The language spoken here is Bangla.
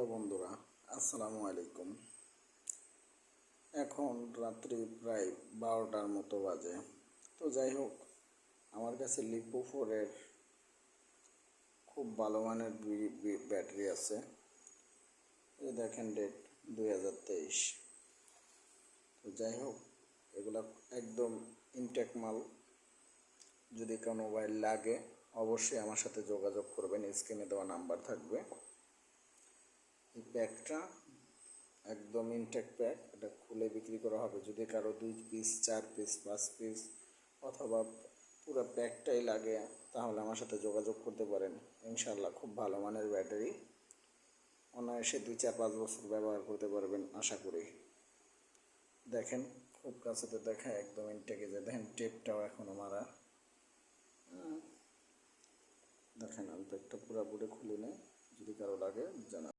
হ্যালো বন্ধুরা, আসসালামু আলাইকুম। এখন রাত্রি প্রায় 12টার মতো বাজে। তো যাই হোক, আমার কাছে লিপো 4-এর খুব ভালো মানের ব্যাটারি আছে। এই দেখেন, ডেট 2023। তো যাই হোক, এগুলা একদম ইনটেক মাল। যদি কোনো মোবাইল লাগে অবশ্যই আমার সাথে যোগাযোগ করবেন, স্ক্রিনে দেওয়া নাম্বার থাকবে। এই প্যাকটা একদম ইনটেক প্যাক, এটা খুলে বিক্রি করা হবে। যদি কারো 2 পিস, 4 পিস, 5 পিস অথবা পুরো প্যাকটাই লাগে তাহলে আমার সাথে যোগাযোগ করতে পারেন। ইনশাল্লাহ খুব ভালো মানের ব্যাটারি, অনায়াসে 2-4-5 বছর ব্যবহার করতে পারবেন আশা করি। দেখেন, খুব কাছেতে দেখায়, একদম ইনটেকে যে দেখেন, টেপটাও এখনও মারা। দেখেন, আমি প্যাকটা পুরোপুরি খুলে নেই, যদি কারো লাগে জানা।